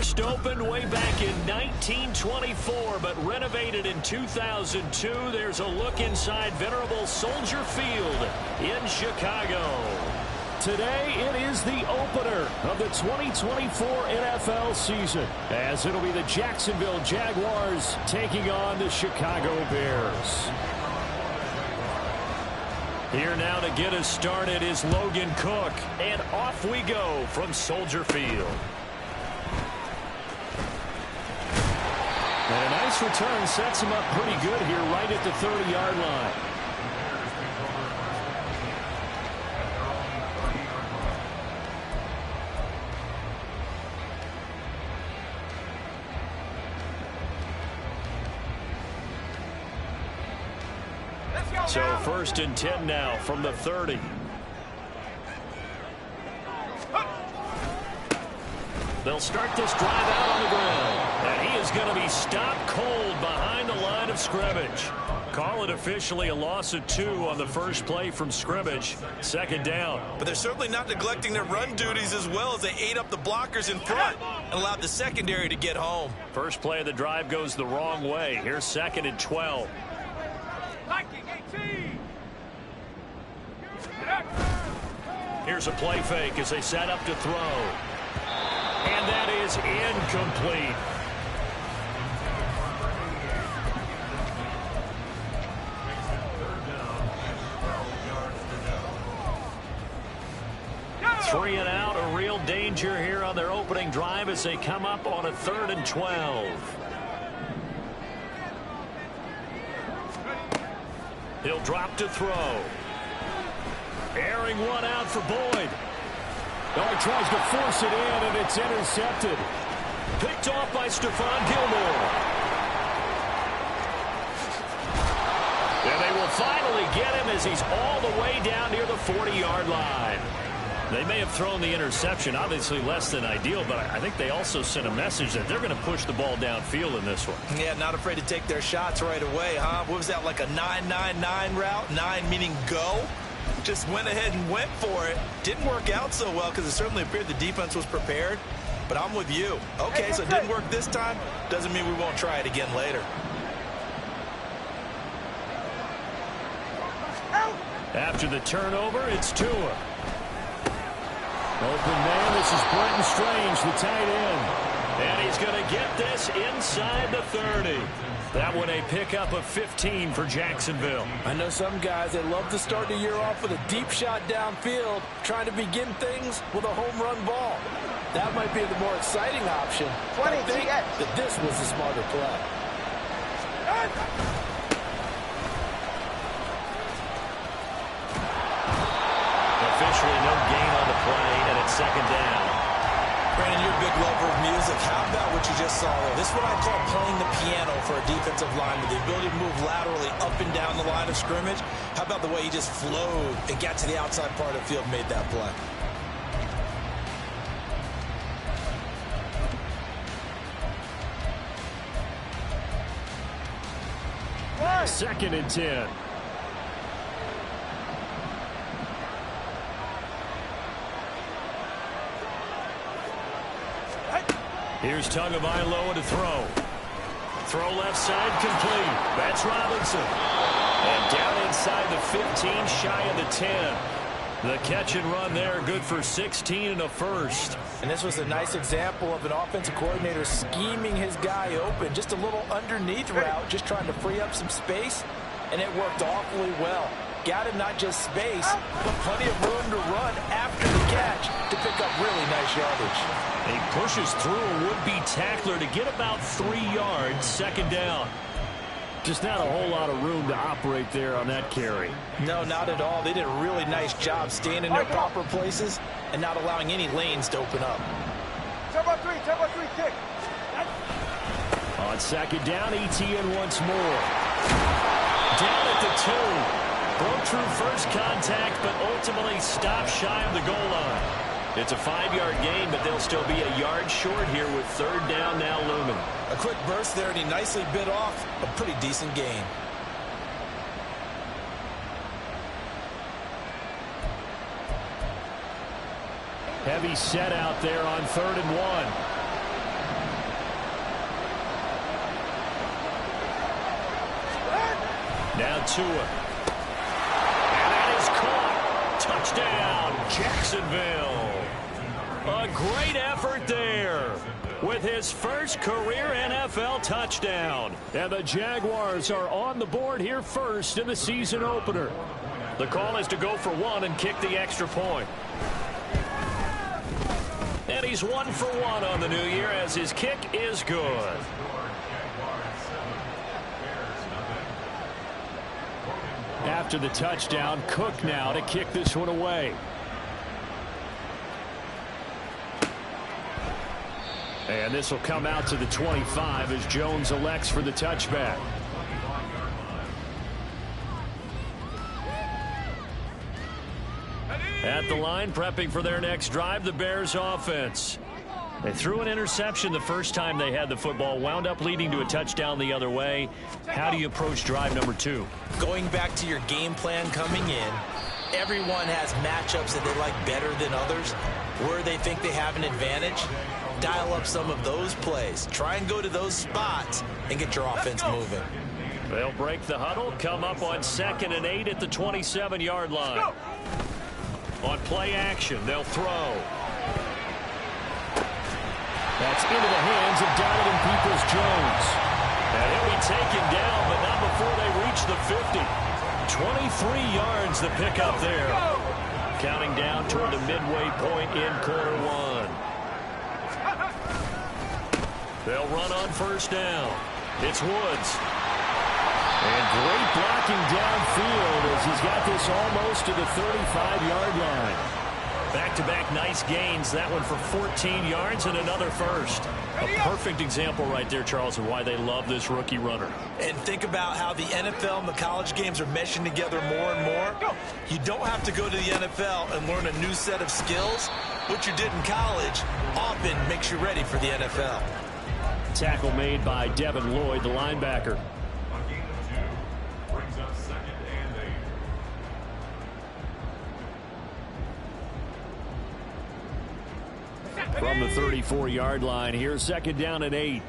First opened way back in 1924, but renovated in 2002. There's a look inside venerable Soldier Field in Chicago. Today, it is the opener of the 2024 NFL season, as it'll be the Jacksonville Jaguars taking on the Chicago Bears. Here now to get us started is Logan Cook, and off we go from Soldier Field. And a nice return sets him up pretty good here right at the 30-yard line. So 1st and 10 now from the 30. They'll start this drive out on the ground. And he is going to be stopped cold behind the line of scrimmage. Call it officially a loss of 2 on the first play from scrimmage. 2nd down. But they're certainly not neglecting their run duties as well, as they ate up the blockers in front and allowed the secondary to get home. First play of the drive goes the wrong way. Here's 2nd and 12. Here's a play fake as they set up to throw. And that is incomplete. Three and out, a real danger here on their opening drive as they come up on a 3rd and 12. He'll drop to throw. Airing one out for Boyd. Oh, he tries to force it in, and it's intercepted. Picked off by Stephon Gilmore. And they will finally get him as he's all the way down near the 40-yard line. They may have thrown the interception, obviously less than ideal, but I think they also sent a message that they're going to push the ball downfield in this one. Yeah, not afraid to take their shots right away, huh? What was that, like a 9-9-9 route? 9 meaning go? Just went ahead and went for it. Didn't work out so well because it certainly appeared the defense was prepared. But I'm with you. Okay, so it didn't work this time. Doesn't mean we won't try it again later. After the turnover, it's Tua. Open man, this is Brenton Strange, the tight end. And he's going to get this inside the 30. That one a pickup of 15 for Jacksonville. I know some guys, they love to start the year off with a deep shot downfield, trying to begin things with a home run ball. That might be the more exciting option. I think that this was the smarter play. Officially no gain on the play, and it's 2nd down. Brandon, you're a big lover of music. How about what you just saw there? This is what I call playing the piano for a defensive lineman. The ability to move laterally up and down the line of scrimmage. How about the way he just flowed and got to the outside part of the field and made that play? What? 2nd and 10. Here's Tagovailoa to throw. Throw left side complete. That's Robinson. And down inside the 15, shy of the 10. The catch and run there, good for 16 and a first. And this was a nice example of an offensive coordinator scheming his guy open. Just a little underneath route, just trying to free up some space. And it worked awfully well. Got him not just space, but plenty of room to run after the catch to pick up really nice yardage. He pushes through a would-be tackler to get about 3 yards, 2nd down. Just not a whole lot of room to operate there on that carry. No, not at all. They did a really nice job staying in their proper places and not allowing any lanes to open up. Turbo three, kick. On 2nd down, ETN once more. Down at the 2. Broke through first contact, but ultimately stopped shy of the goal line. It's a 5-yard gain, but they'll still be a yard short here with 3rd down now looming. A quick burst there, and he nicely bit off a pretty decent gain. Heavy set out there on 3rd and 1. Now Tua. And that is caught. Touchdown, Jacksonville. A great effort there with his first career NFL touchdown. And the Jaguars are on the board here first in the season opener. The call is to go for one and kick the extra point. And he's 1 for 1 on the new year as his kick is good. After the touchdown, Cook now to kick this one away. And this will come out to the 25 as Jones elects for the touchback. At the line, prepping for their next drive, the Bears offense. They threw an interception the first time they had the football, wound up leading to a touchdown the other way. How do you approach drive number 2? Going back to your game plan coming in, everyone has matchups that they like better than others, where they think they have an advantage. Dial up some of those plays. Try and go to those spots and get your offense moving. They'll break the huddle, come up on 2nd and 8 at the 27-yard line. On play action, they'll throw. That's into the hands of Donovan Peoples-Jones. And he'll be taken down, but not before they reach the 50. 23 yards the pickup there. Counting down toward the midway point in quarter 1. They'll run on first down. It's Woods. And great blocking downfield as he's got this almost to the 35-yard line. Back-to-back nice gains. That one for 14 yards and another first. A perfect example right there, Charles, of why they love this rookie runner. And think about how the NFL and the college games are meshing together more and more. You don't have to go to the NFL and learn a new set of skills. What you did in college often makes you ready for the NFL. Tackle made by Devin Lloyd, the linebacker. From the 34-yard line, here's 2nd down and 8.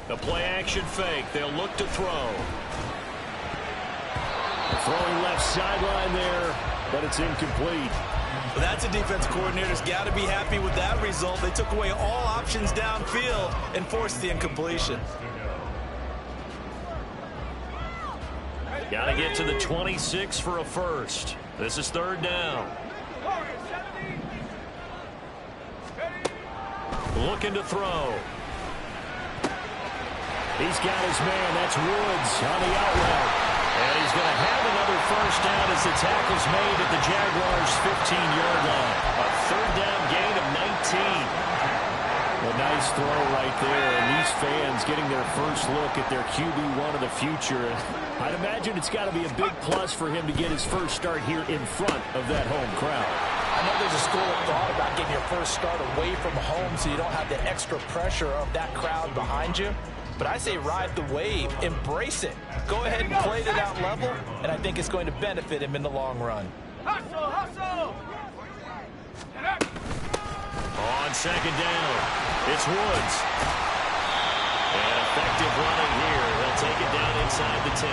The play action fake. They'll look to throw. Throwing left sideline there, but it's incomplete. Well, that's a defense coordinator's got to be happy with that result. They took away all options downfield and forced the incompletion. Got to get to the 26 for a first. This is 3rd down. Looking to throw. He's got his man. That's Woods on the outlet. And he's going to have another first down as the tackle's made at the Jaguars' 15-yard line. A 3rd down gain of 19. A nice throw right there, and these fans getting their first look at their QB1 of the future. I'd imagine it's got to be a big plus for him to get his first start here in front of that home crowd. I know there's a school of thought about getting your first start away from home so you don't have the extra pressure of that crowd behind you. But I say ride the wave, embrace it. Go ahead and play to that level, and I think it's going to benefit him in the long run. Hustle, hustle! On 2nd down, it's Woods. And effective running here. He'll take it down inside the 10.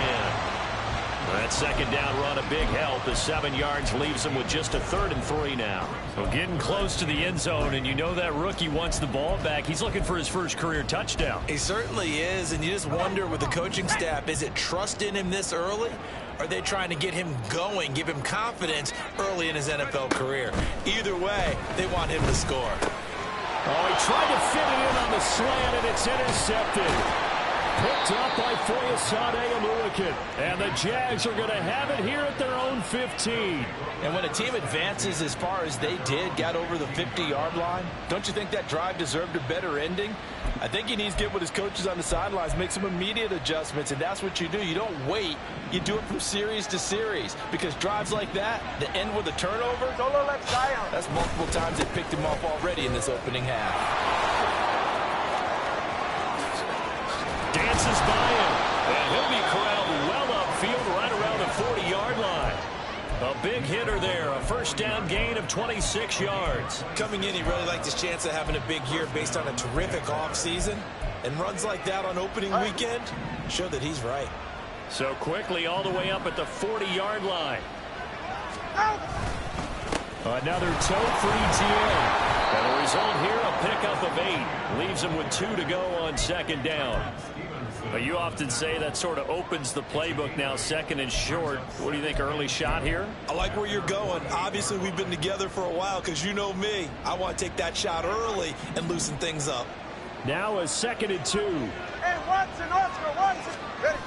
That 2nd down run, a big help as 7 yards leaves him with just a 3rd and 3 now. So getting close to the end zone, and you know that rookie wants the ball back. He's looking for his first career touchdown. He certainly is, and you just wonder with the coaching staff, is it trust in him this early? Are they trying to get him going, give him confidence early in his NFL career? Either way, they want him to score. Oh, he tried to fit it in on the slant, and it's intercepted. Picked up by Foyesade Aluakin. And the Jags are going to have it here at their own 15. And when a team advances as far as they did, got over the 50-yard line, don't you think that drive deserved a better ending? I think he needs to get with his coaches on the sidelines, make some immediate adjustments, and that's what you do. You don't wait. You do it from series to series, because drives like that, that end with a turnover, that's multiple times they picked him off already in this opening half. Dances by him, and he'll be corralled well upfield right around the 40-yard line. A big hitter there, a first down gain of 26 yards. Coming in, he really liked his chance of having a big year based on a terrific offseason. And runs like that on opening weekend show that he's right. So quickly all the way up at the 40-yard line. Another toe for ETN. And the result here, a pickup of 8. Leaves him with 2 to go on second down. But you often say that sort of opens the playbook now, second and short. What do you think, early shot here? I like where you're going. Obviously, we've been together for a while because you know me. I want to take that shot early and loosen things up. Now a 2nd and 2. Hey, Watson, Oscar, Watson. Ready.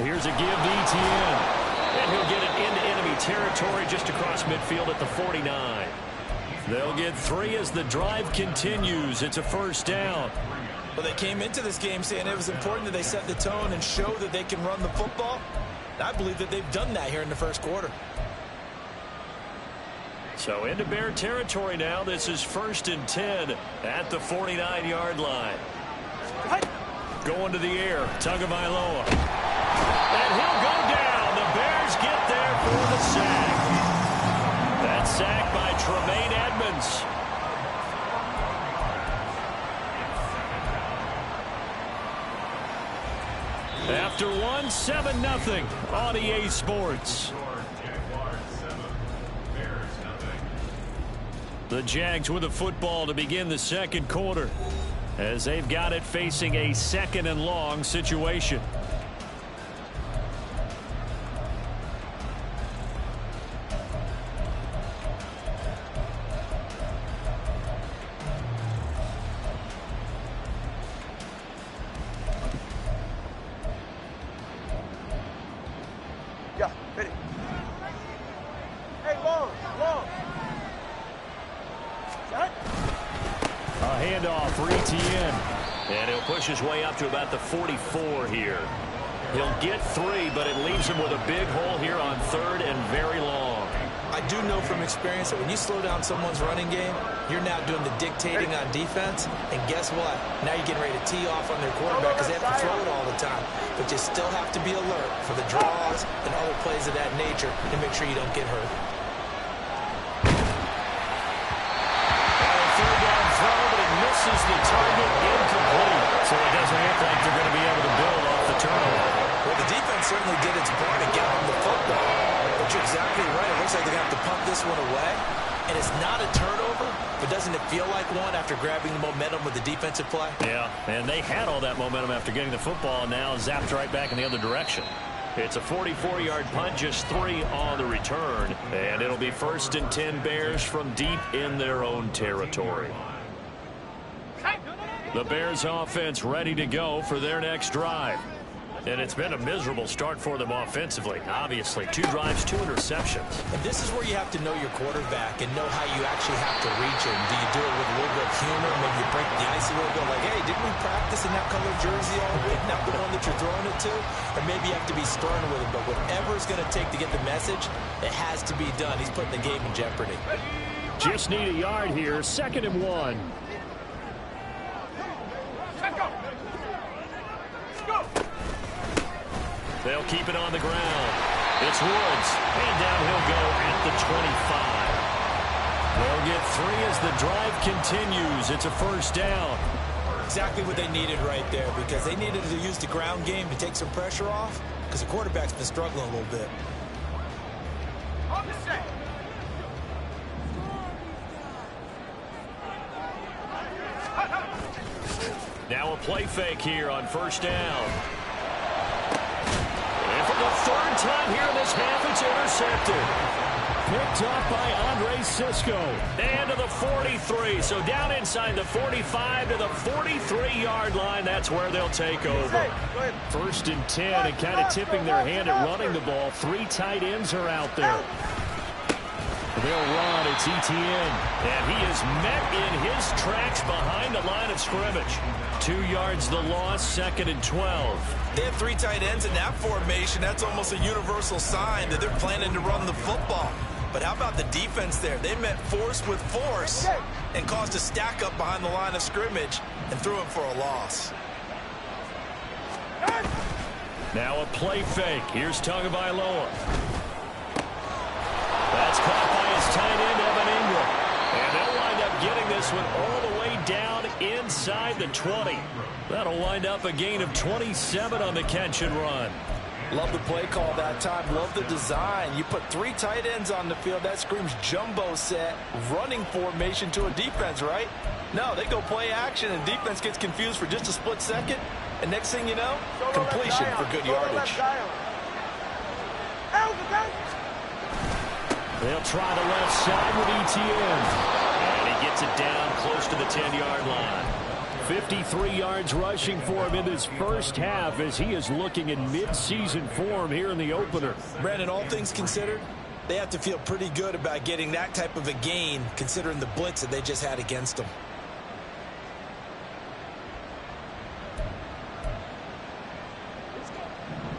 Here's a give to ETN. And he'll get it into enemy territory just across midfield at the 49. They'll get 3 as the drive continues. It's a first down. Well, they came into this game saying it was important that they set the tone and show that they can run the football. I believe that they've done that here in the first quarter. So into Bear territory now. This is 1st and 10 at the 49-yard line. Going to the air. Tagovailoa. And he'll go down. The Bears get there for the sack. That sack by Tremaine Edmonds. After 1, 7-0 on EA Sports. The Jags with the football to begin the second quarter as they've got it facing a 2nd and long situation. Yeah, ready. Hey, long. Shot. A handoff for ETN. And he'll push his way up to about the 44 here. He'll get 3, but it leaves him with a big hole here on 3rd and very long. I do know from experience that when you slow down someone's running game, you're now doing the dictating on defense. And guess what? Now you're getting ready to tee off on their quarterback because they have to throw it all the time. But you still have to be alert for the draws and other plays of that nature to make sure you don't get hurt. And a 3rd down throw, but it misses the target, incomplete. So it doesn't look like they're going to be able to build off the turnover. Well, the defense certainly did its part to get them the football. But you're exactly right. It looks like they're going to have to punt this one away. And it's not a turnover, but doesn't it feel like one after grabbing the momentum with the defensive play? Yeah, and they had all that momentum after getting the football, and now zapped right back in the other direction. It's a 44-yard punt, just 3 on the return. And it'll be 1st and 10 Bears from deep in their own territory. The Bears offense ready to go for their next drive. And it's been a miserable start for them offensively. Obviously, 2 drives, 2 interceptions. And this is where you have to know your quarterback and know how you actually have to reach him. Do you do it with a little bit of humor? Maybe you break the ice a little bit like, hey, didn't we practice in that color jersey all week? Not the one that you're throwing it to? Or maybe you have to be stern with him. But whatever it's going to take to get the message, it has to be done. He's putting the game in jeopardy. Just need a yard here. 2nd and 1. They'll keep it on the ground. It's Woods. And down he'll go at the 25. They'll get 3 as the drive continues. It's a first down. Exactly what they needed right there, because they needed to use the ground game to take some pressure off, because the quarterback's been struggling a little bit. On the set. Now a play fake here on first down. And for the 3rd time here in this half, it's intercepted. Picked off by Andre Cisco. And to the 43. So down inside the 45 to the 43-yard line. That's where they'll take over. 1st and 10, and kind of tipping their hand at running the ball. 3 tight ends are out there. They'll run. It's ETN. And he is met in his tracks behind the line of scrimmage. 2 yards the loss, 2nd and 12. They have 3 tight ends in that formation. That's almost a universal sign that they're planning to run the football. But how about the defense there? They met force with force and caused a stack up behind the line of scrimmage and threw it for a loss. Now a play fake. Here's Tagovailoa. That's caught by his tight end, Evan Ingram. And they'll wind up getting this one all the way down inside the 20. That'll wind up a gain of 27 on the catch and run. Love the play call that time. Love the design. You put 3 tight ends on the field. That screams jumbo set, running formation to a defense, right? No, they go play action, and defense gets confused for just a split second. And next thing you know, completion for good yardage. They'll try the left side with ETN. And he gets it down close to the 10-yard line. 53 yards rushing for him in this first half as he is looking in mid-season form here in the opener. Brandon, all things considered, they have to feel pretty good about getting that type of a gain considering the blitz that they just had against them.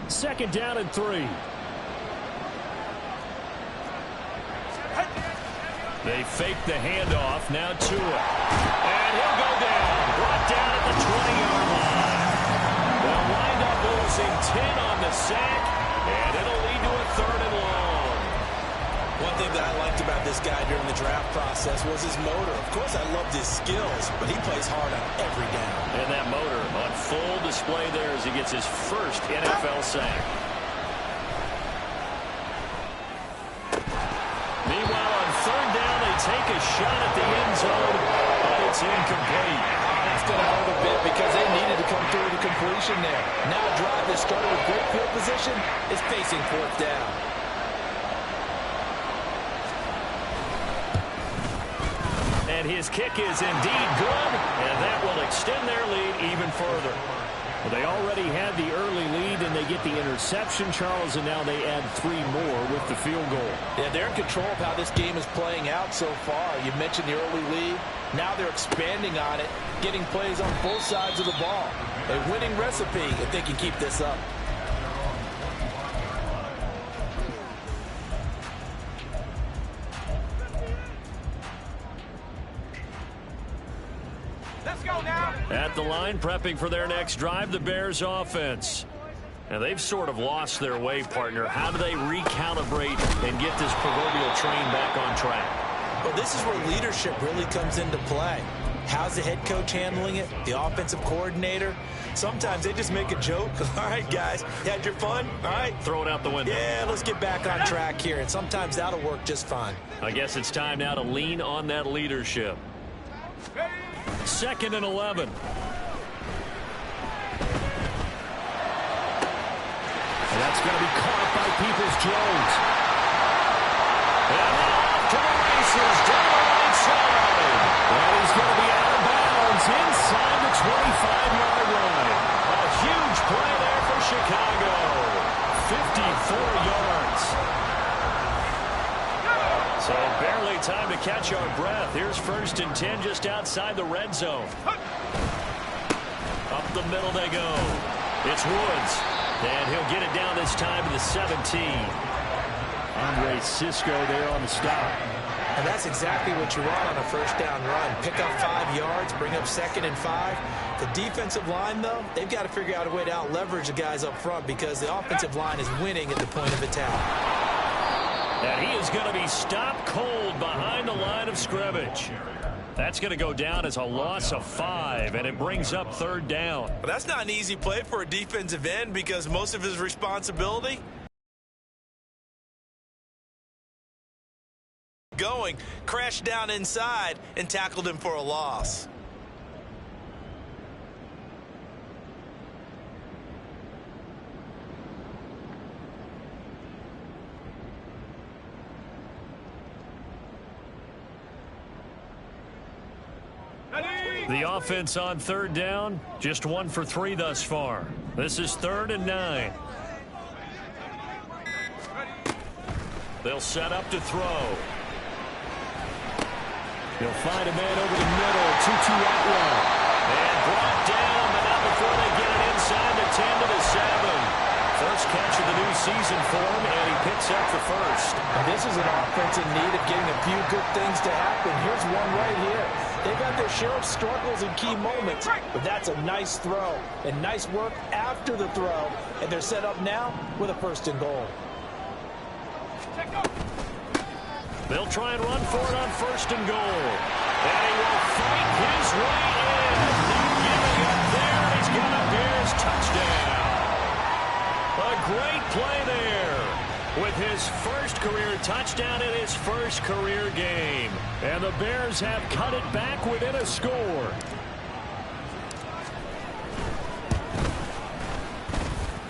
Second down and 3. They fake the handoff. Now to it. And he'll go down. Brought down at the 20-yard line. They'll wind up losing 10 on the sack, and it'll lead to a 3rd and long. One thing that I liked about this guy during the draft process was his motor. Of course, I loved his skills, but he plays hard on every down. And that motor on full display there as he gets his first NFL sack. Meanwhile, on 3rd down, they take a shot at the end zone, but it's incomplete. That's going to hurt a bit because they needed to come through the completion there. Now a drive that started with great field position is facing 4th down. And his kick is indeed good, and that will extend their lead even further. Well, they already had the early lead, and they get the interception, Charles, and now they add 3 more with the field goal. Yeah, they're in control of how this game is playing out so far. You mentioned the early lead. Now they're expanding on it, getting plays on both sides of the ball. A winning recipe if they can keep this up. Let's go now. At the line, prepping for their next drive, the Bears offense. Now, they've sort of lost their way, partner. How do they recalibrate and get this proverbial train back on track? Well, this is where leadership really comes into play. How's the head coach handling it? The offensive coordinator? Sometimes they just make a joke. All right, guys, you had your fun? All right. Throw it out the window. Yeah, let's get back on track here. And sometimes that'll work just fine. I guess it's time now to lean on that leadership. 2nd and 11. And that's going to be caught by Peoples-Jones. And off to the races down the right side. And he's going to be out of bounds inside the 25-yard line. A huge play there for Chicago. 54 yards. So barely time to catch our breath. Here's 1st and 10 just outside the red zone. Up the middle they go. It's Woods. And he'll get it down this time to the 17. Andre Cisco there on the stop. And that's exactly what you want on a 1st down run. Pick up 5 yards, bring up 2nd and 5. The defensive line, though, they've got to figure out a way to out-leverage the guys up front because the offensive line is winning at the point of attack. And he is going to be stopped cold behind the line of scrimmage. That's going to go down as a loss of 5, and it brings up 3rd down. But that's not an easy play for a defensive end because most of his responsibility going, crashed down inside, and tackled him for a loss. The offense on 3rd down, just 1 for 3 thus far. This is 3rd and 9. They'll set up to throw. He'll find a man over the middle, 2-2 out route. And brought down, but not before they get it inside the 10 to the 7. First catch of the new season for him, and he picks up the 1st. And this is an offense in need of getting a few good things to happen. Here's one right here. They've had their share of struggles in key moments, but that's a nice throw and nice work after the throw. And they're set up now with a 1st and goal. They'll try and run for it on 1st and goal. And he will fight his way in. Not giving up there. He's got a Bears touchdown. A great play there. With his first career touchdown in his first career game. And the Bears have cut it back within a score.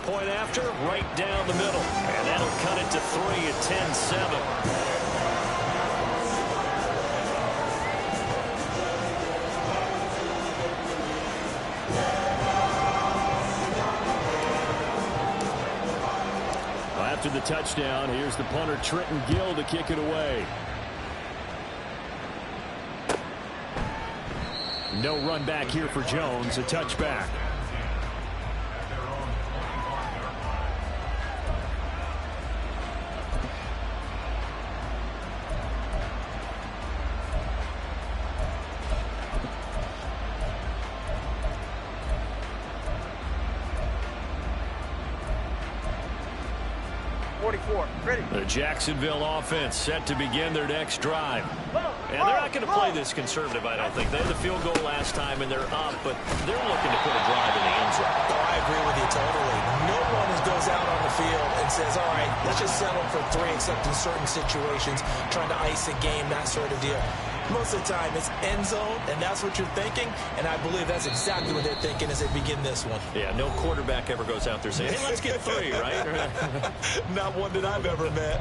Point after, right down the middle. And that'll cut it to 3 at 10-7. After the touchdown, here's the punter Trenton Gill to kick it away. No run back here for Jones, a touchback. The Jacksonville offense set to begin their next drive. And they're not going to play this conservative, I don't think. They had the field goal last time, and they're up, but they're looking to put a drive in the end zone. Oh, I agree with you totally. No one goes out on the field and says, all right, let's just settle for 3, except in certain situations, trying to ice a game, that sort of deal. Most of the time, it's end zone, and that's what you're thinking, and I believe that's exactly what they're thinking as they begin this one. Yeah, no quarterback ever goes out there saying, hey, let's get 3, right? Not one that I've ever met.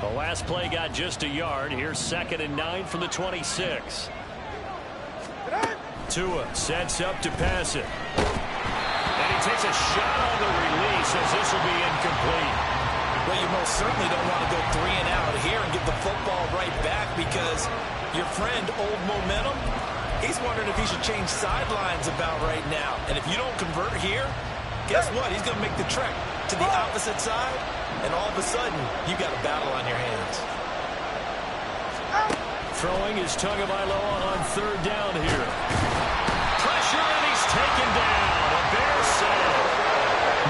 The last play got just a yard. Here's 2nd and 9 from the 26. Tua sets up to pass it. And he takes a shot on the release as this will be incomplete. Well, you most certainly don't want to go 3 and out here and give the football right back because your friend, Old Momentum, he's wondering if he should change sidelines about right now. And if you don't convert here, guess what? He's going to make the trek to the opposite side, and all of a sudden, you got a battle on your hands. Throwing is Tagovailoa on 3rd down here. Pressure, and he's taken down. A Bears sack.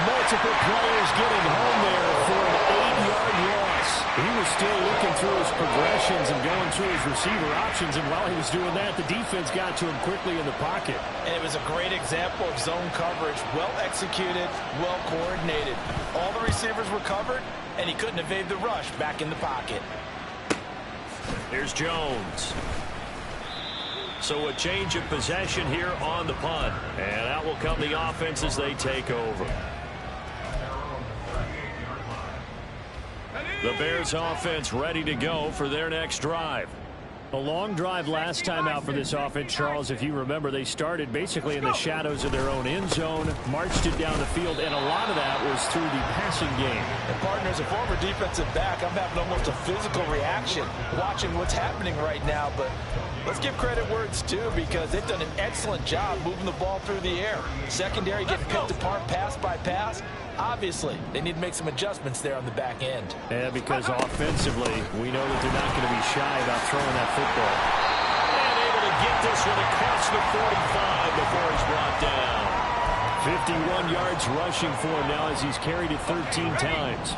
Multiple players getting home there for an 8-yard loss. He was still looking through his progressions and going through his receiver options, and while he was doing that, the defense got to him quickly in the pocket. And it was a great example of zone coverage. Well executed, well coordinated. All the receivers were covered, and he couldn't evade the rush back in the pocket. Here's Jones. So a change of possession here on the punt. And out will come the offense as they take over. The Bears offense ready to go for their next drive. A long drive last time out for this offense, Charles. If you remember, they started basically in the shadows of their own end zone, marched it down the field, and a lot of that was through the passing game. And partner, as a former defensive back, I'm having almost a physical reaction watching what's happening right now. But let's give credit where it's due because they've done an excellent job moving the ball through the air. Secondary getting picked apart pass by pass. Obviously, they need to make some adjustments there on the back end. Yeah, because offensively, we know that they're not going to be shy about throwing that football. And able to get this one across the 45 before he's brought down. 51 yards rushing for him now as he's carried it 13 times.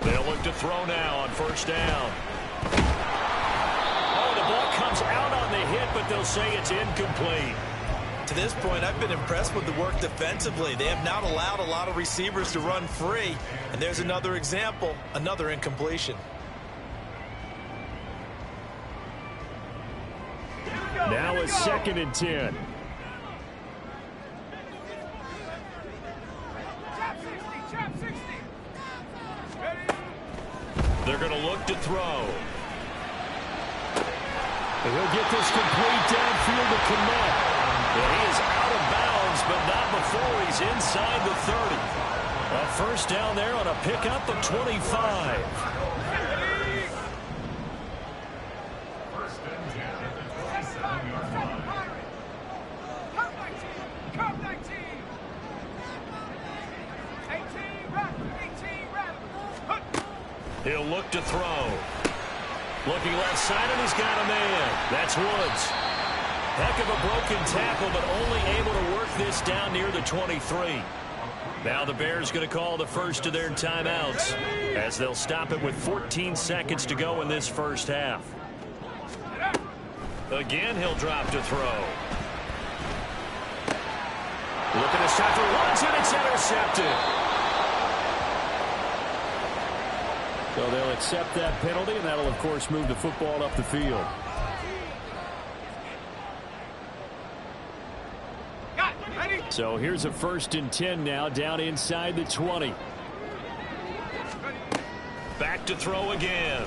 They'll look to throw now on 1st down. Oh, the ball comes out on the hit, but they'll say it's incomplete. To this point, I've been impressed with the work defensively. They have not allowed a lot of receivers to run free. And there's another example, another incompletion. Now it's 2nd and 10. They're going to look to throw. And he'll get this complete downfield to connect. And he is out of bounds, but not before he's inside the 30. A 1st down there on a pickup of 25. He'll look to throw. Looking left side, and he's got a man. That's Woods. Heck of a broken tackle, but only able to work this down near the 23. Now the Bears going to call the first of their timeouts as they'll stop it with 14 seconds to go in this first half. Again, he'll drop to throw. Looking to stop for once, and it's intercepted. So they'll accept that penalty, and that'll, of course, move the football up the field. So here's a 1st and 10 now, down inside the 20. Back to throw again.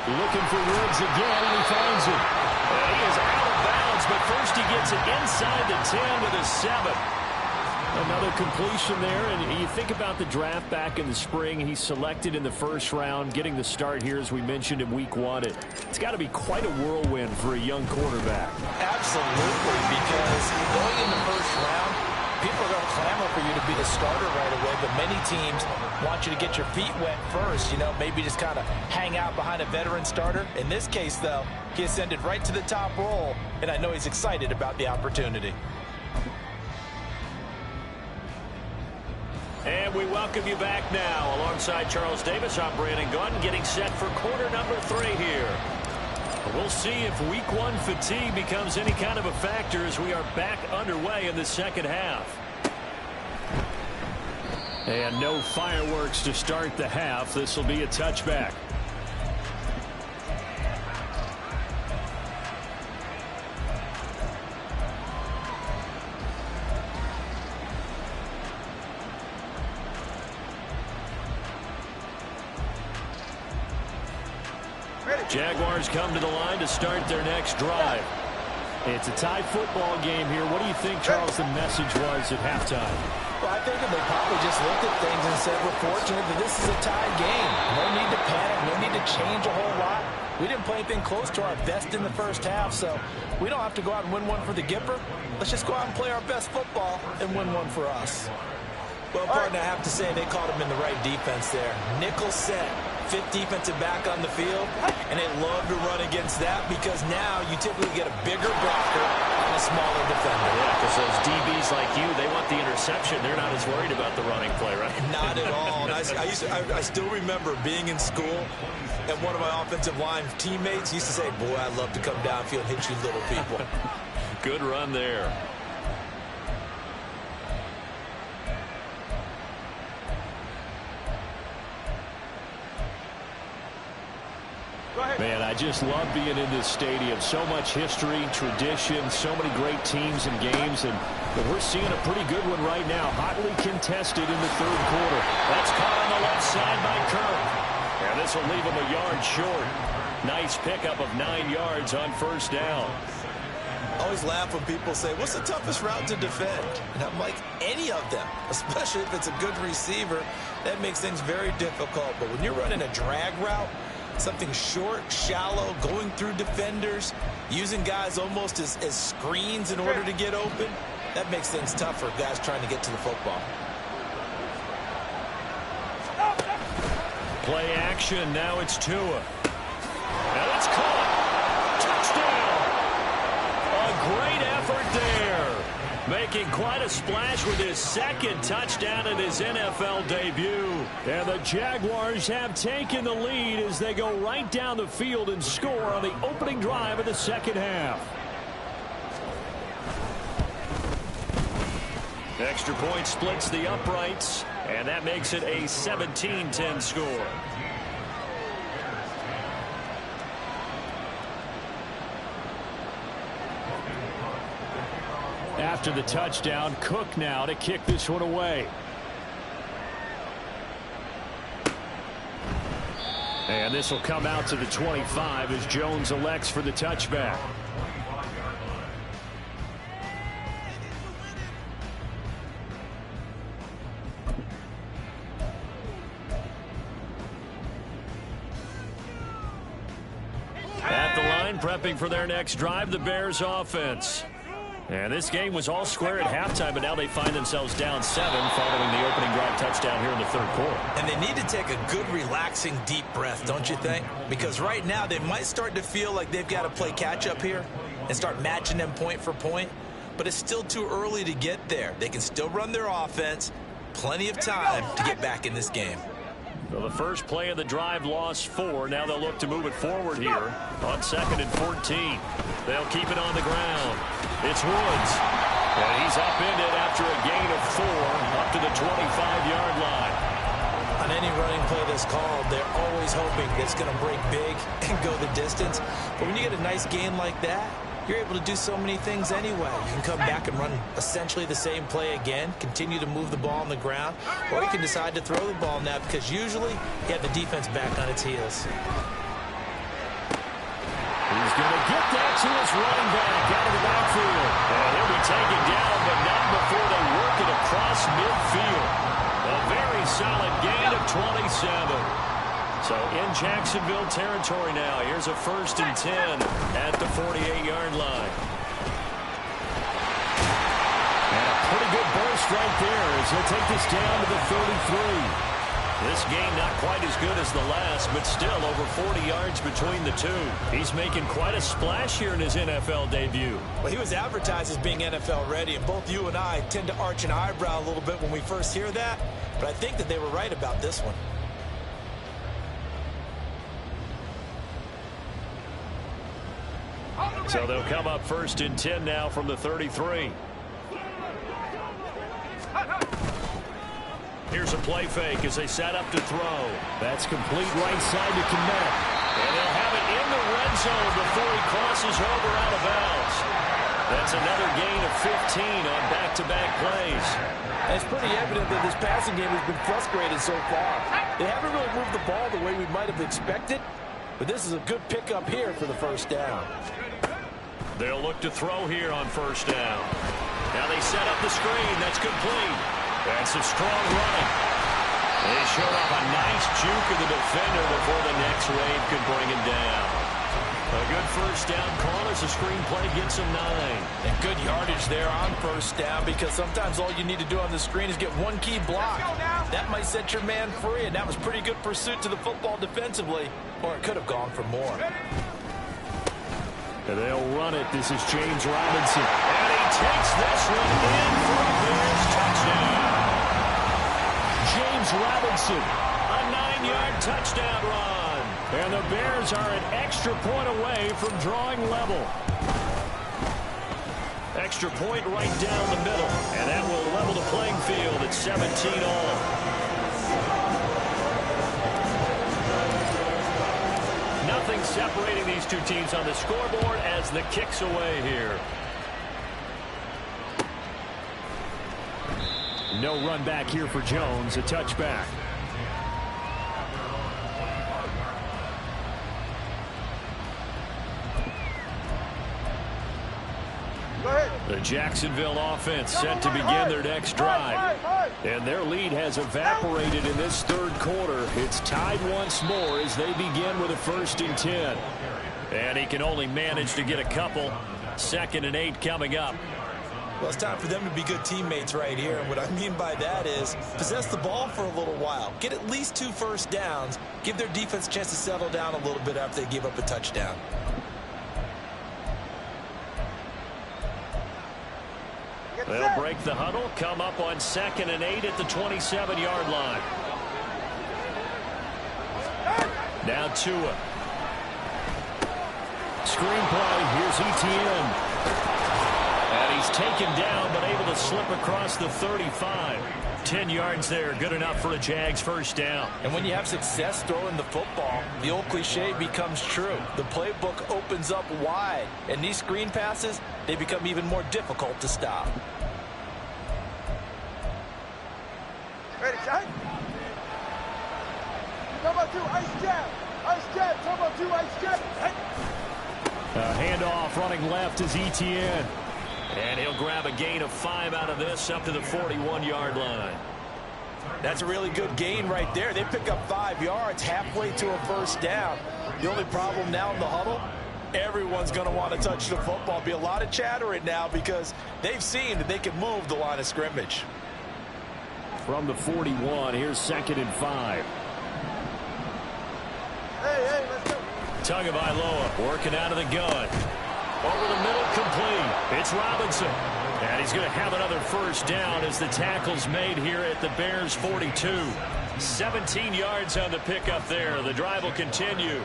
Looking for Woods again, and he finds it. And he is out of bounds, but first he gets it inside the 10 to the 7. Another completion there, and you think about the draft back in the spring. He's selected in the 1st round, getting the start here, as we mentioned, in week 1. It's got to be quite a whirlwind for a young quarterback. Absolutely, because going in the 1st round, people are going to clamor for you to be the starter right away, but many teams want you to get your feet wet first, maybe just kind of hang out behind a veteran starter. In this case, though, he ascended right to the top role, and I know he's excited about the opportunity. And we welcome you back now. Alongside Charles Davis, I'm Brandon Gaudin, getting set for quarter number 3 here. We'll see if week 1 fatigue becomes any kind of a factor as we are back underway in the second half. And no fireworks to start the half. This will be a touchback. Jaguars come to the line to start their next drive. It's a tie football game here. What do you think, Charles, the message was at halftime? Well, I think they probably just looked at things and said, we're fortunate that this is a tied game. No need to panic. No need to change a whole lot. We didn't play anything close to our best in the 1st half, so we don't have to go out and win one for the Gipper. Let's just go out and play our best football and win one for us. Well, partner, I have to say they caught him in the right defense there. Nickel set. 5th defensive back on the field, and they love to run against that because now you typically get a bigger blocker and a smaller defender. Yeah, because those DBs like you, they want the interception. They're not as worried about the running play, right? Not at all. And I still remember being in school, and one of my offensive line teammates used to say, boy, I'd love to come downfield and hit you little people. Good run there. Man, I just love being in this stadium. So much history, tradition, so many great teams and games, and we're seeing a pretty good one right now. Hotly contested in the 3rd quarter. That's caught on the left side by Kirk. And this will leave him a yard short. Nice pickup of 9 yards on 1st down. I always laugh when people say, what's the toughest route to defend? And I'm like, any of them, especially if it's a good receiver. That makes things very difficult. But when you're running a drag route, something short, shallow, going through defenders, using guys almost as screens in order to get open, that makes things tough for guys trying to get to the football. Play action, now it's Tua. And it's caught. Touchdown. A great effort there. Making quite a splash with his 2nd touchdown in his NFL debut. And the Jaguars have taken the lead as they go right down the field and score on the opening drive of the 2nd half. Extra point splits the uprights, and that makes it a 17-10 score. After the touchdown, Cook now to kick this one away. And this will come out to the 25 as Jones elects for the touchback. At the line, prepping for their next drive, the Bears offense. And this game was all square at halftime, but now they find themselves down 7 following the opening drive touchdown here in the 3rd quarter. And they need to take a good, relaxing, deep breath, don't you think? Because right now they might start to feel like they've got to play catch-up here. and start matching them point for point. But it's still too early to get there. They can still run their offense. Plenty of time to get back in this game. Well, the first play of the drive lost 4. Now they'll look to move it forward here on 2nd and 14. They'll keep it on the ground. It's Woods. And he's upended after a gain of 4 up to the 25-yard line. On any running play that's called, they're always hoping that it's going to break big and go the distance. But when you get a nice gain like that, you're able to do so many things anyway. You can come back and run essentially the same play again, continue to move the ball on the ground, or you can decide to throw the ball now because usually you have the defense back on its heels. He's going to get that to his running back out of the backfield. And he'll be taken down, but not before they work it across midfield. A very solid gain of 27. So in Jacksonville territory now. Here's a 1st and 10 at the 48-yard line. And a pretty good burst right there as he'll take this down to the 33. This game not quite as good as the last, but still over 40 yards between the two. He's making quite a splash here in his NFL debut. Well, he was advertised as being NFL ready, and both you and I tend to arch an eyebrow a little bit when we first hear that, but I think that they were right about this one. So they'll come up 1st and 10 now from the 33. Here's a play fake as they set up to throw. That's complete right side to connect. And they'll have it in the red zone before he crosses over out of bounds. That's another gain of 15 on back-to-back plays. And it's pretty evident that this passing game has been frustrated so far. They haven't really moved the ball the way we might have expected, but this is a good pickup here for the 1st down. They'll look to throw here on 1st down. Now they set up the screen. That's complete. That's a strong run. They showed off a nice juke of the defender before the next wave could bring him down. A good 1st down call as the screen play gets him 9. And good yardage there on 1st down because sometimes all you need to do on the screen is get one key block. That might set your man free, and that was pretty good pursuit to the football defensively, or it could have gone for more. And they'll run it. This is James Robinson. And he takes this one in for a Bears touchdown. James Robinson, a 9-yard touchdown run. And the Bears are an extra point away from drawing level. Extra point right down the middle. And that will level the playing field at 17 all. Nothing separating these two teams on the scoreboard as the kick's away here. No run back here for Jones, a touchback. The Jacksonville offense set to begin their next drive. And their lead has evaporated in this 3rd quarter. It's tied once more as they begin with a 1st and 10. And he can only manage to get a couple. 2nd and 8 coming up. Well, it's time for them to be good teammates right here. And what I mean by that is possess the ball for a little while. Get at least 2 1st downs. Give their defense a chance to settle down a little bit after they give up a touchdown. They'll break the huddle, come up on 2nd and 8 at the 27-yard line. Now Tua. Screenplay, here's Etienne. And he's taken down, but able to slip across the 35. 10 yards there, good enough for a Jags 1st down. And when you have success throwing the football, the old cliche becomes true. The playbook opens up wide, and these screen passes, they become even more difficult to stop. Ready, shot? Talk about 2, ice jab. Ice jab, talk about 2, ice jab. Hey. Handoff running left is Etienne. And he'll grab a gain of 5 out of this up to the 41-yard line. That's a really good gain right there. They pick up 5 yards halfway to a 1st down. The only problem now in the huddle, everyone's going to want to touch the football. Be a lot of chattering now because they've seen that they can move the line of scrimmage. From the 41, here's 2nd and 5. Hey, let's go. Tagovailoa working out of the gun. Over the middle, complete. It's Robinson. And he's going to have another first down as the tackle's made here at the Bears' 42. 17 yards on the pickup there. The drive will continue.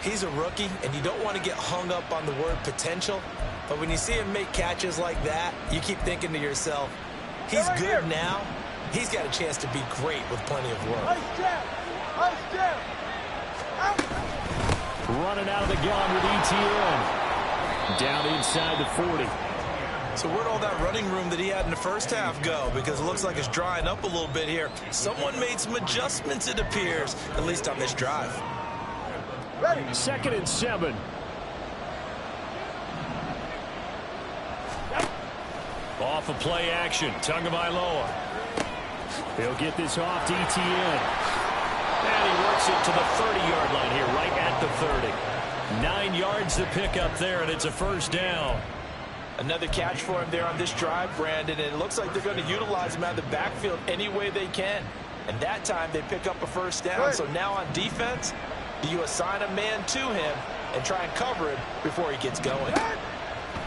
He's a rookie, and you don't want to get hung up on the word potential. But when you see him make catches like that, you keep thinking to yourself, he's good now. He's got a chance to be great with plenty of work. Nice jab. Nice jab. Running out of the gun with ETN. Down inside the 40. So where'd all that running room that he had in the first half go? Because it looks like it's drying up a little bit here. Someone made some adjustments, it appears, at least on this drive. Ready. 2nd and 7. Off of play action. Tagovailoa. He'll get this off to ETN. And he works it to the 30-yard line here, right at the 30. 9 yards to pick up there, and it's a first down. Another catch for him there on this drive, Brandon, and it looks like they're going to utilize him out of the backfield any way they can. And that time they pick up a first down. So now on defense, do you assign a man to him and try and cover him before he gets going?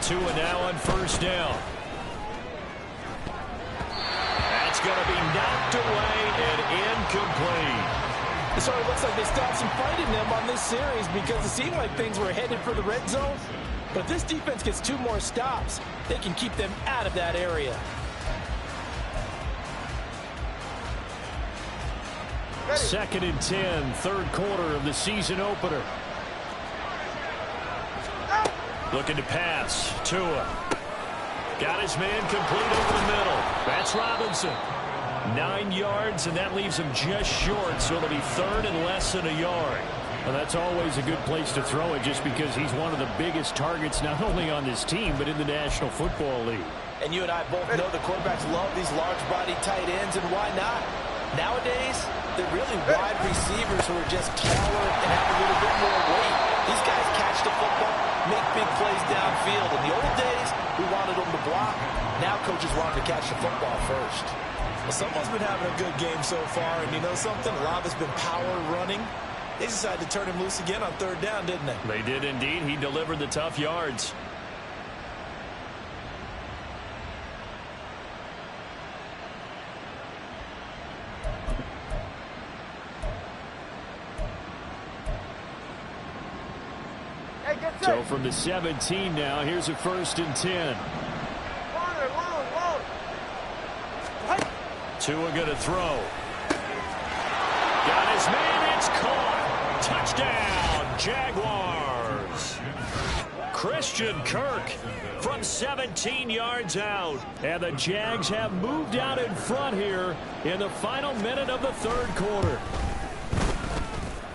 Tua now on first down. That's going to be knocked away and incomplete. So it looks like they stopped some fight in them on this series because it seemed like things were headed for the red zone. But if this defense gets 2 more stops, they can keep them out of that area. Ready. 2nd and 10, 3rd quarter of the season opener. Looking to pass. Tua. Got his man complete over the middle. That's Robinson. 9 yards, and that leaves him just short, so it'll be 3rd and less than a yard. Well, that's always a good place to throw it just because he's one of the biggest targets not only on this team but in the National Football League. And you and I both know the quarterbacks love these large-body tight ends, and why not? Nowadays, they're really wide receivers who are just taller and have a little bit more weight. These guys catch the football, make big plays downfield. In the old days, we wanted them to block. Now coaches want to catch the football first. Well, someone's been having a good game so far, and you know something? A lot of it's been power running. They decided to turn him loose again on 3rd down, didn't they? They did indeed. He delivered the tough yards. Hey, get set. So from the 17 now, here's a 1st and 10. Tua going to throw. Got his man. It's caught. Touchdown, Jaguars. Christian Kirk from 17 yards out. And the Jags have moved out in front here in the final minute of the 3rd quarter.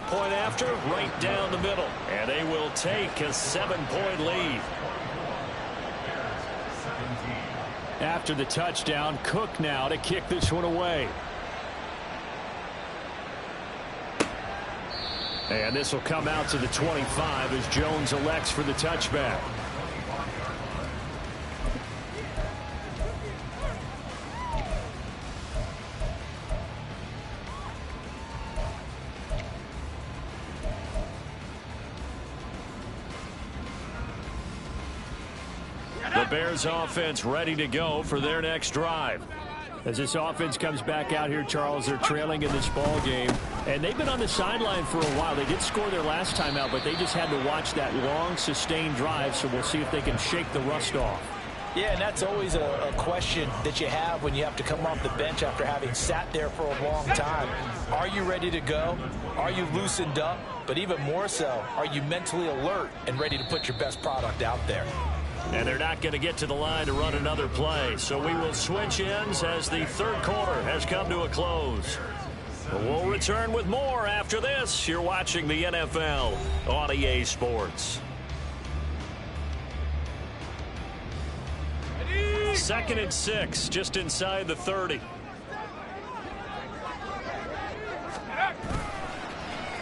Point after, right down the middle. And they will take a 7-point lead. After the touchdown, Cook now to kick this one away. And this will come out to the 25 as Jones elects for the touchback. The Bears offense ready to go for their next drive. As this offense comes back out here, Charles, they're trailing in this ball game. And they've been on the sideline for a while. They did score their last time out, but they just had to watch that long, sustained drive. So we'll see if they can shake the rust off. Yeah, and that's always a question that you have when you have to come off the bench after having sat there for a long time. Are you ready to go? Are you loosened up? But even more so, are you mentally alert and ready to put your best product out there? And they're not going to get to the line to run another play. So we will switch ends as the 3rd quarter has come to a close. We'll return with more after this. You're watching the NFL on EA Sports. 2nd and 6, just inside the 30.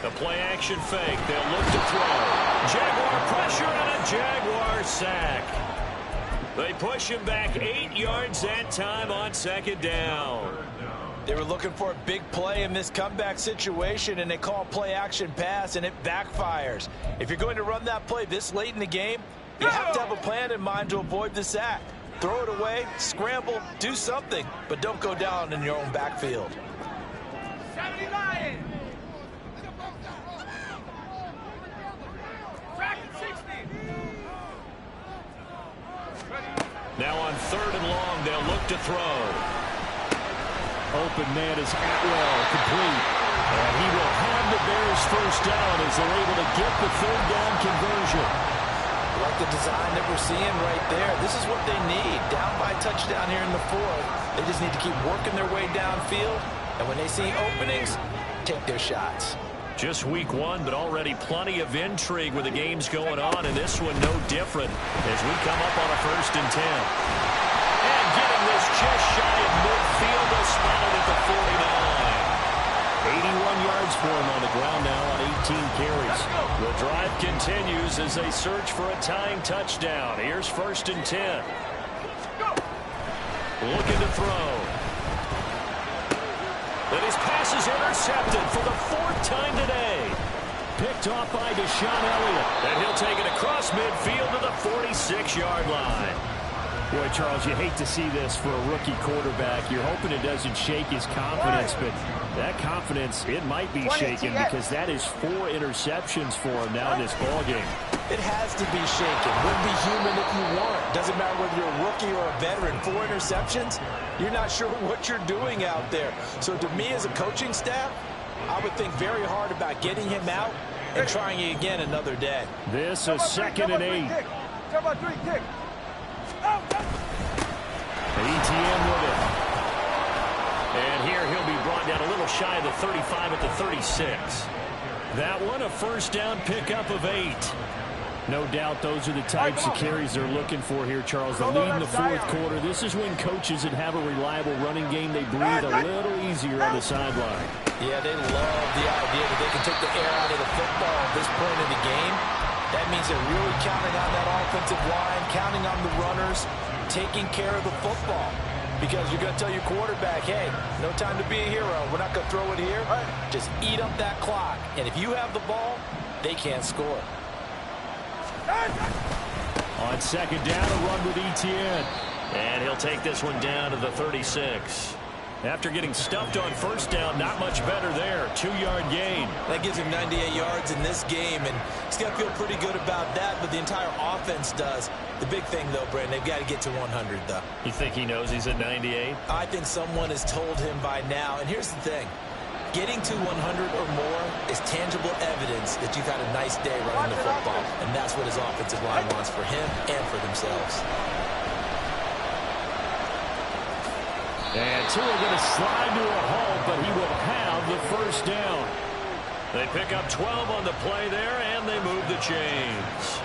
The play action fake. They'll look to throw. Jaguar pressure and a Jaguar sack. They push him back 8 yards that time on 2nd down. They were looking for a big play in this comeback situation, and they call play action pass, and it backfires. If you're going to run that play this late in the game, You have to have a plan in mind to avoid the sack. Throw it away, scramble, do something, but don't go down in your own backfield. Now on 3rd and long, they'll look to throw. Open man is Atwell, complete. And he will have the Bears first down as they're able to get the 3rd down conversion. Like the design that we're seeing right there. This is what they need. Down by a touchdown here in the 4th. They just need to keep working their way downfield. And when they see openings, take their shots. Just week 1, but already plenty of intrigue with the games going on, and this one no different as we come up on a 1st and 10. And getting this just shy of midfield, they'll spot it at the 49. 81 yards for him on the ground now on 18 carries. The drive continues as they search for a tying touchdown. Here's 1st and 10. Looking to throw. And his pass is intercepted for the 4th time today. Picked off by Deshaun Elliott. And he'll take it across midfield to the 46-yard line. Boy, Charles, you hate to see this for a rookie quarterback. You're hoping it doesn't shake his confidence, but that confidence, it might be shaken because that is 4 interceptions for him now in this ballgame. It has to be shaken. Wouldn't be human if you weren't. Doesn't matter whether you're a rookie or a veteran. 4 interceptions, you're not sure what you're doing out there. So to me as a coaching staff, I would think very hard about getting him out and trying it again another day. This is 2nd and 8. ETN with it. And here he'll be brought down a little shy of the 35 at the 36. That one a 1st down pickup of 8. No doubt those are the types of carries they're looking for here, Charles. The lead in the 4th quarter. This is when coaches that have a reliable running game, they breathe a little easier on the sideline. Yeah, they love the idea that they can take the air out of the football at this point in the game. That means they're really counting on that offensive line, counting on the runners, taking care of the football. Because you're going to tell your quarterback, hey, no time to be a hero. We're not going to throw it here. Just eat up that clock. And if you have the ball, they can't score. On 2nd down, a run with ETN. And he'll take this one down to the 36. After getting stuffed on 1st down, not much better there. 2-yard gain. That gives him 98 yards in this game, and he's got to feel pretty good about that, but the entire offense does. The big thing, though, Brandon, they've got to get to 100, though. You think he knows he's at 98? I think someone has told him by now, and here's the thing. Getting to 100 or more is tangible evidence that you've had a nice day running the football, and that's what his offensive line wants for him and for themselves. And Tua going to slide to a halt, but he will have the 1st down. They pick up 12 on the play there, and they move the chains.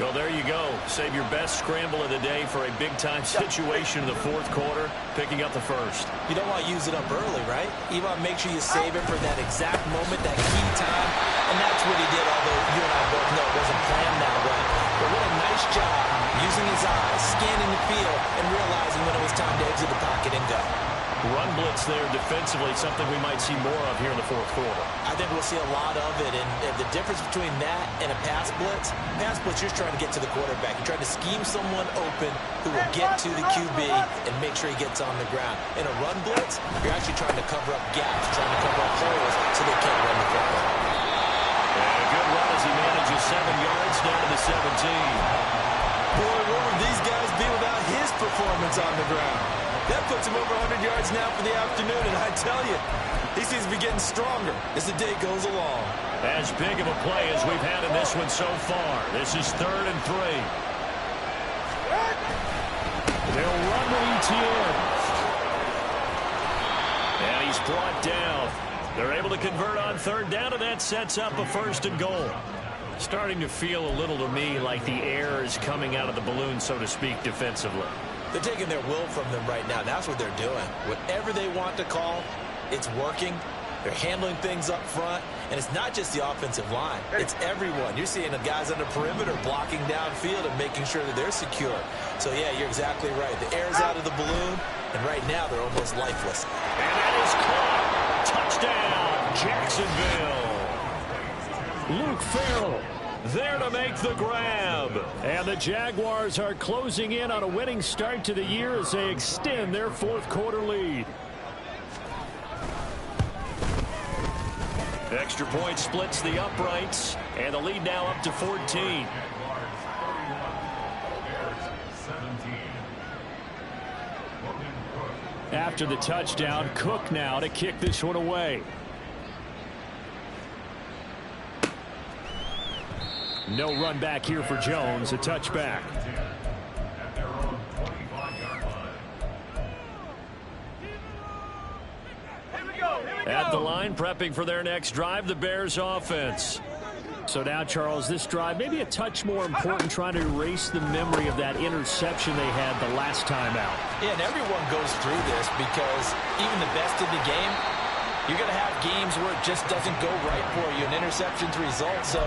So there you go. Save your best scramble of the day for a big-time situation in the 4th quarter, picking up the 1st. You don't want to use it up early, right? You want to make sure you save it for that exact moment, that key time. And that's what he did, although you and I both know it wasn't planned that way. But what a nice job using his eyes, scanning the field, and realizing when it was time to exit the pocket and go. Run blitz there defensively, something we might see more of here in the 4th quarter. I think we'll see a lot of it, and the difference between that and a pass blitz, you're just trying to get to the quarterback. You're trying to scheme someone open who will get to the QB and make sure he gets on the ground. In a run blitz, you're actually trying to cover up gaps, trying to cover up holes so they can't run the football. And a good run as he manages 7 yards down to the 17. Boy, what would these guys be without his performance on the ground? That puts him over 100 yards now for the afternoon, and I tell you, he seems to be getting stronger as the day goes along. As big of a play as we've had in this one so far. This is 3rd and 3. They'll run with ETN. And he's brought down. They're able to convert on 3rd down, and that sets up a 1st and goal. Starting to feel a little to me like the air is coming out of the balloon, so to speak, defensively. They're taking their will from them right now. That's what they're doing. Whatever they want to call, it's working. They're handling things up front. And it's not just the offensive line. It's everyone. You're seeing the guys on the perimeter blocking downfield and making sure that they're secure. So, yeah, you're exactly right. The air's out of the balloon, and right now they're almost lifeless. And that is caught. Touchdown, Jacksonville. Luke Farrell There to make the grab. And the Jaguars are closing in on a winning start to the year as they extend their fourth quarter lead. Extra point splits the uprights, and the lead now up to 14. After the touchdown, Cook now to kick this one away. No run back here for Jones, a touchback. At the line, prepping for their next drive, the Bears offense. So now, Charles, this drive maybe a touch more important, trying to erase the memory of that interception they had the last time out. Yeah, and everyone goes through this because even the best in the game, you're going to have games where it just doesn't go right for you, and interceptions result. So,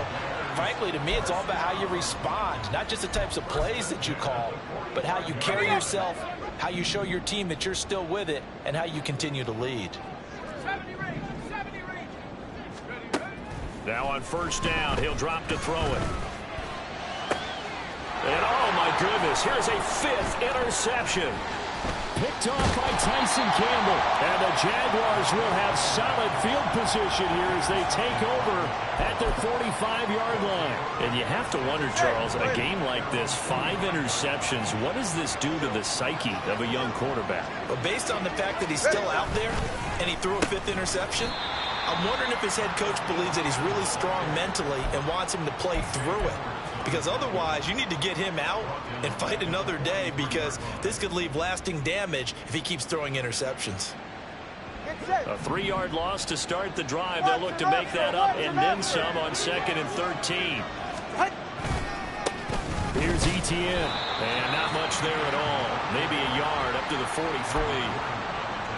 frankly, to me, it's all about how you respond, not just the types of plays that you call, but how you carry yourself, how you show your team that you're still with it, and how you continue to lead. Now on first down, he'll drop to throw it. And oh my goodness, here's a fifth interception. Picked off by Tyson Campbell. And the Jaguars will have solid field position here as they take over at their 45-yard line. And you have to wonder, Charles, a game like this, 5 interceptions, what does this do to the psyche of a young quarterback? Well, based on the fact that he's still out there and he threw a 5th interception, I'm wondering if his head coach believes that he's really strong mentally and wants him to play through it. Because otherwise, you need to get him out and fight another day, because this could leave lasting damage if he keeps throwing interceptions. A 3-yard loss to start the drive. They'll look to make that up and then some on 2nd and 13. Here's Etienne. And not much there at all. Maybe a yard up to the 43.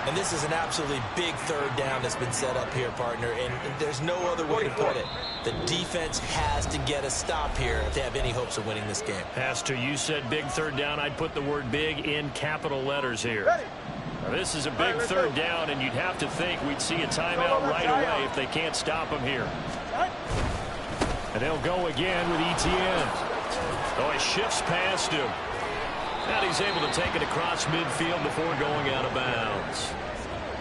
And this is an absolutely big 3rd down that's been set up here, partner, and there's no other way to put it. The defense has to get a stop here if they have any hopes of winning this game. Pastor, you said big 3rd down. I'd put the word big in capital letters here. Now, this is a big 3rd down, and you'd have to think we'd see a timeout right away if they can't stop him here. And they'll go again with Etienne. Oh, he shifts past him. And he's able to take it across midfield before going out of bounds.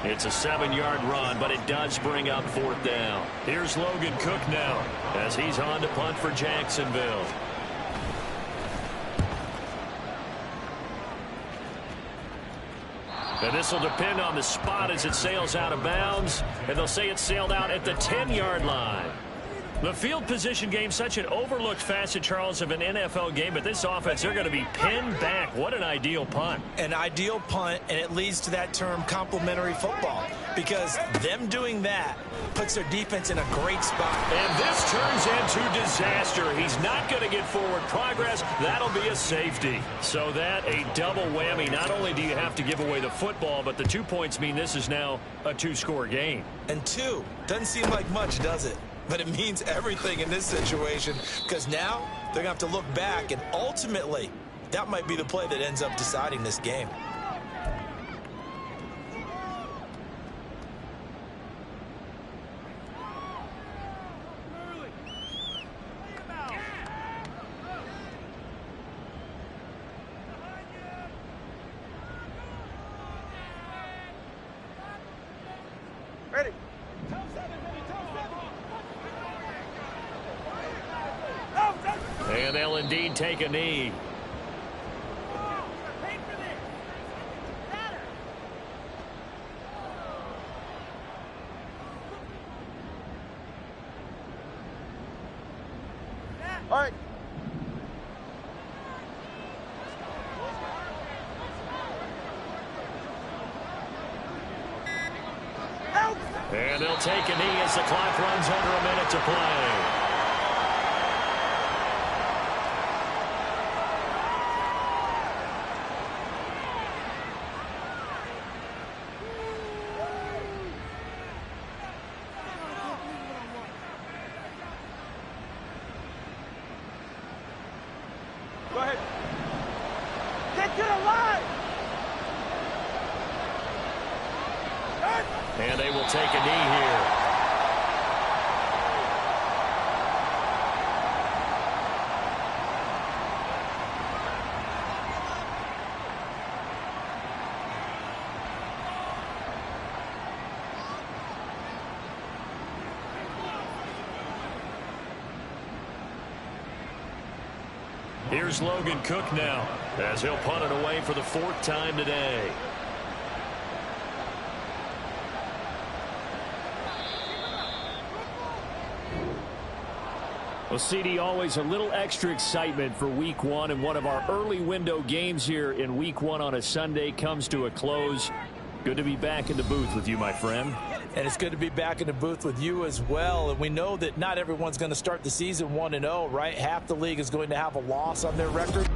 It's a 7-yard run, but it does bring up 4th down. Here's Logan Cook now as he's on to punt for Jacksonville. And this will depend on the spot as it sails out of bounds. And they'll say it sailed out at the 10-yard line. The field position game, such an overlooked facet, Charles, of an NFL game, but this offense, they're going to be pinned back. What an ideal punt. An ideal punt, and it leads to that term complementary football, because them doing that puts their defense in a great spot. And this turns into disaster. He's not going to get forward progress. That'll be a safety. So that, a double whammy. Not only do you have to give away the football, but the 2 points mean this is now a 2-score game. And 2 doesn't seem like much, does it? But it means everything in this situation, because now they're going to have to look back, and ultimately, that might be the play that ends up deciding this game. Ready. And they'll indeed take a knee. All right. And they'll take a knee as the clock runs under a minute to play. Go ahead. Get to the line. And they will take a knee here. Here's Logan Cook now as he'll punt it away for the 4th time today. Well, CD, always a little extra excitement for Week 1, and one of our early window games here in Week 1 on a Sunday comes to a close. Good to be back in the booth with you, my friend. And it's good to be back in the booth with you as well. And we know that not everyone's going to start the season 1-0, right? Half the league is going to have a loss on their record,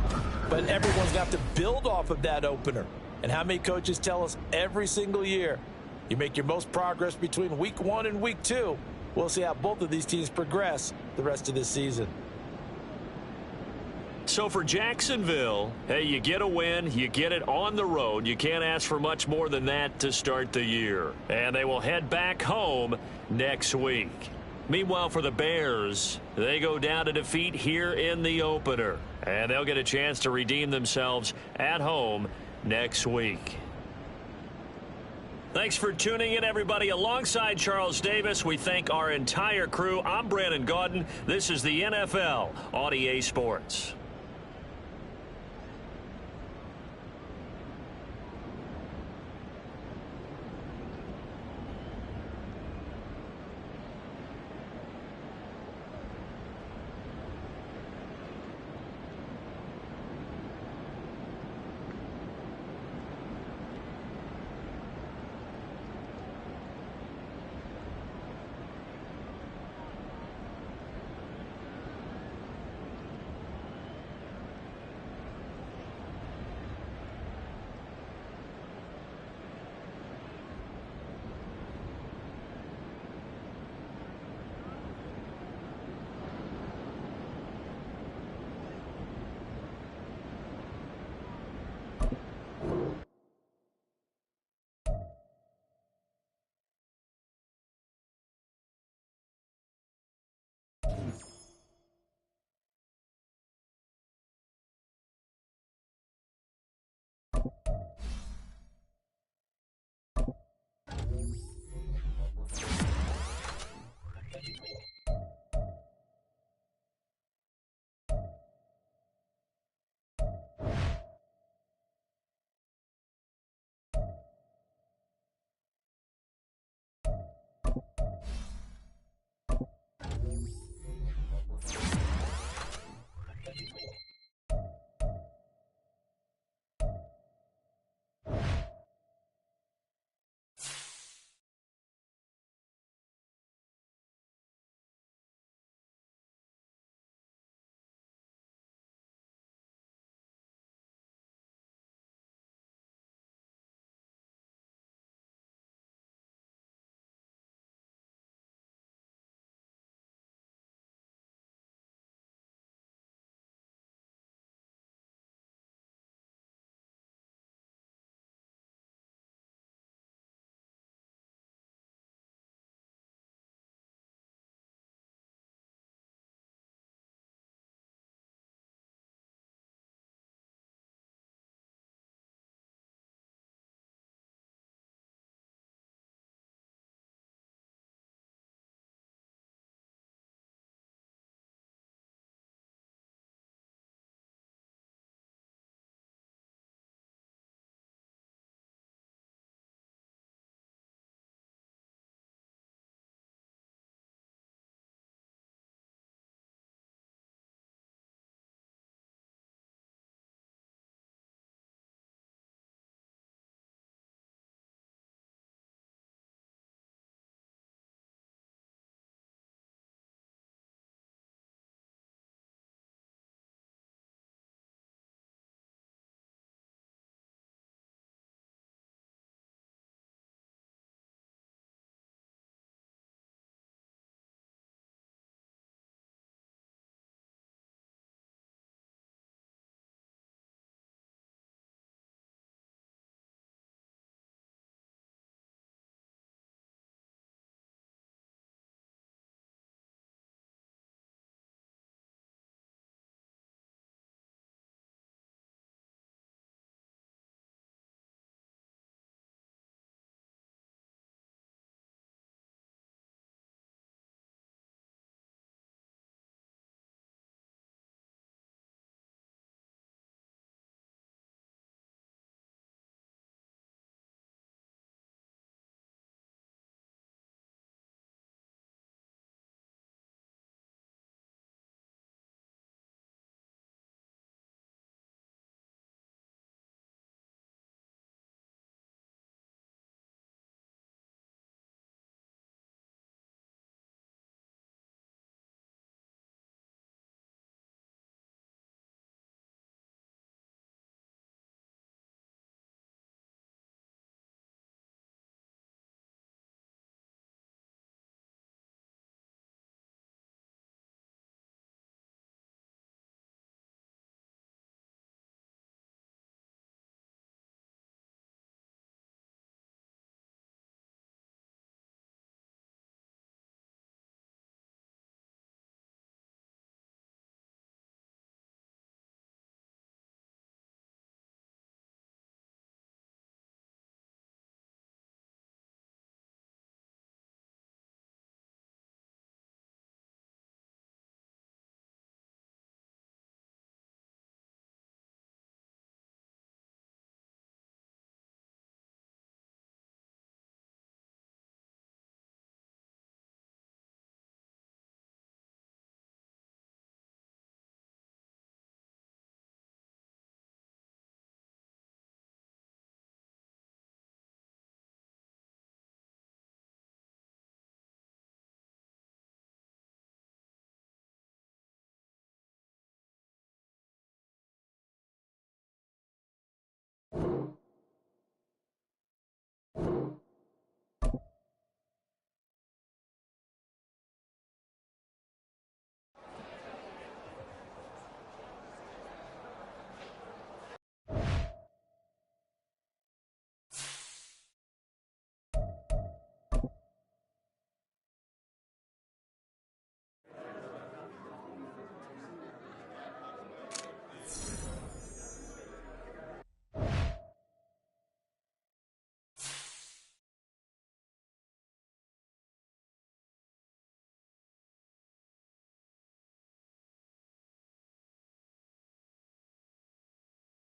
but everyone's got to build off of that opener. And how many coaches tell us every single year, you make your most progress between Week 1 and Week 2. We'll see how both of these teams progress the rest of this season. So for Jacksonville, hey, you get a win, you get it on the road. You can't ask for much more than that to start the year. And they will head back home next week. Meanwhile, for the Bears, they go down to defeat here in the opener. And they'll get a chance to redeem themselves at home next week. Thanks for tuning in, everybody. Alongside Charles Davis, we thank our entire crew. I'm Brandon Gaudin. This is the NFL on EA Sports.